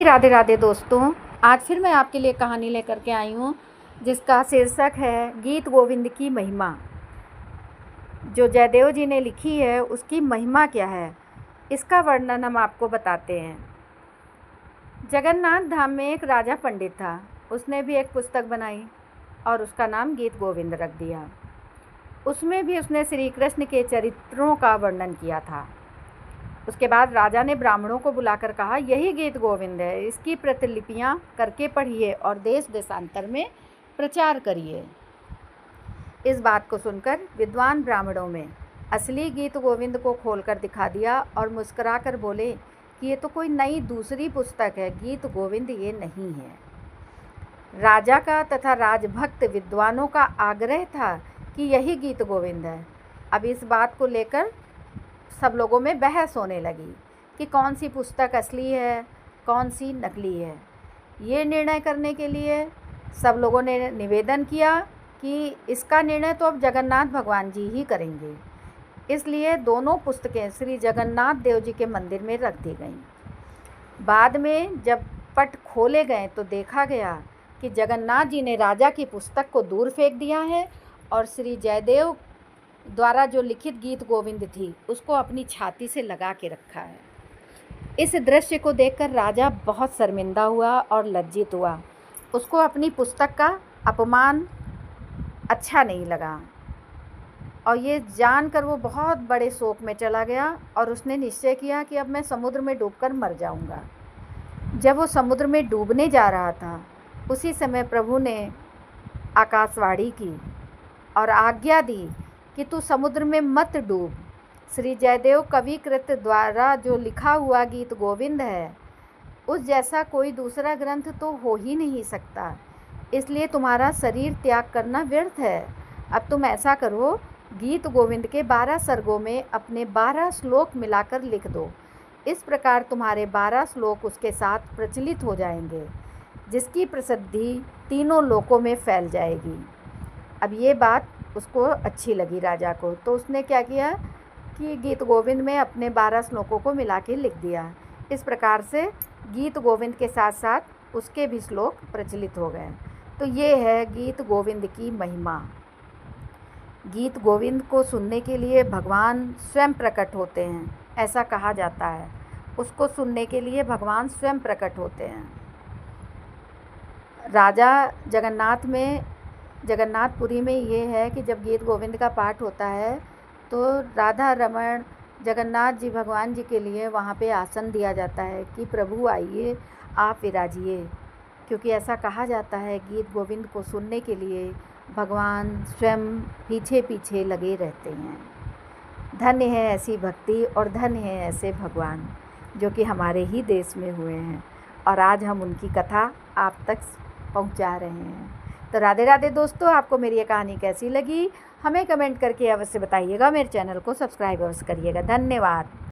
राधे राधे दोस्तों, आज फिर मैं आपके लिए कहानी लेकर के आई हूँ जिसका शीर्षक है गीत गोविंद की महिमा। जो जयदेव जी ने लिखी है उसकी महिमा क्या है, इसका वर्णन हम आपको बताते हैं। जगन्नाथ धाम में एक राजा पंडित था। उसने भी एक पुस्तक बनाई और उसका नाम गीत गोविंद रख दिया। उसमें भी उसने श्री कृष्ण के चरित्रों का वर्णन किया था। उसके बाद राजा ने ब्राह्मणों को बुलाकर कहा, यही गीत गोविंद है, इसकी प्रतिलिपियां करके पढ़िए और देश देशांतर में प्रचार करिए। इस बात को सुनकर विद्वान ब्राह्मणों में असली गीत गोविंद को खोलकर दिखा दिया और मुस्कुराकर बोले कि ये तो कोई नई दूसरी पुस्तक है, गीत गोविंद ये नहीं है। राजा का तथा राजभक्त विद्वानों का आग्रह था कि यही गीत गोविंद है। अब इस बात को लेकर सब लोगों में बहस होने लगी कि कौन सी पुस्तक असली है, कौन सी नकली है। ये निर्णय करने के लिए सब लोगों ने निवेदन किया कि इसका निर्णय तो अब जगन्नाथ भगवान जी ही करेंगे। इसलिए दोनों पुस्तकें श्री जगन्नाथ देव जी के मंदिर में रख दी गईं। बाद में जब पट खोले गए तो देखा गया कि जगन्नाथ जी ने राजा की पुस्तक को दूर फेंक दिया है और श्री जयदेव द्वारा जो लिखित गीत गोविंद थी उसको अपनी छाती से लगा के रखा है। इस दृश्य को देखकर राजा बहुत शर्मिंदा हुआ और लज्जित हुआ। उसको अपनी पुस्तक का अपमान अच्छा नहीं लगा और ये जानकर वो बहुत बड़े शोक में चला गया और उसने निश्चय किया कि अब मैं समुद्र में डूबकर मर जाऊंगा। जब वो समुद्र में डूबने जा रहा था उसी समय प्रभु ने आकाशवाणी की और आज्ञा दी कि तू समुद्र में मत डूब। श्री जयदेव कविकृत द्वारा जो लिखा हुआ गीत गोविंद है उस जैसा कोई दूसरा ग्रंथ तो हो ही नहीं सकता, इसलिए तुम्हारा शरीर त्याग करना व्यर्थ है। अब तुम ऐसा करो, गीत गोविंद के 12 सर्गों में अपने 12 श्लोक मिलाकर लिख दो। इस प्रकार तुम्हारे 12 श्लोक उसके साथ प्रचलित हो जाएंगे, जिसकी प्रसिद्धि तीनों लोकों में फैल जाएगी। अब ये बात उसको अच्छी लगी राजा को, तो उसने क्या किया कि गीत गोविंद में अपने 12 श्लोकों को मिला के लिख दिया। इस प्रकार से गीत गोविंद के साथ साथ उसके भी श्लोक प्रचलित हो गए। तो ये है गीत गोविंद की महिमा। गीत गोविंद को सुनने के लिए भगवान स्वयं प्रकट होते हैं, ऐसा कहा जाता है। उसको सुनने के लिए भगवान स्वयं प्रकट होते हैं। राजा जगन्नाथपुरी में ये है कि जब गीत गोविंद का पाठ होता है तो राधा रमण जगन्नाथ जी भगवान जी के लिए वहाँ पे आसन दिया जाता है कि प्रभु आइए, आप विराजिए, क्योंकि ऐसा कहा जाता है गीत गोविंद को सुनने के लिए भगवान स्वयं पीछे पीछे लगे रहते हैं। धन्य है ऐसी भक्ति और धन्य है ऐसे भगवान जो कि हमारे ही देश में हुए हैं और आज हम उनकी कथा आप तक पहुंचा रहे हैं। तो राधे राधे दोस्तों, आपको मेरी ये कहानी कैसी लगी हमें कमेंट करके अवश्य बताइएगा। मेरे चैनल को सब्सक्राइब अवश्य करिएगा। धन्यवाद।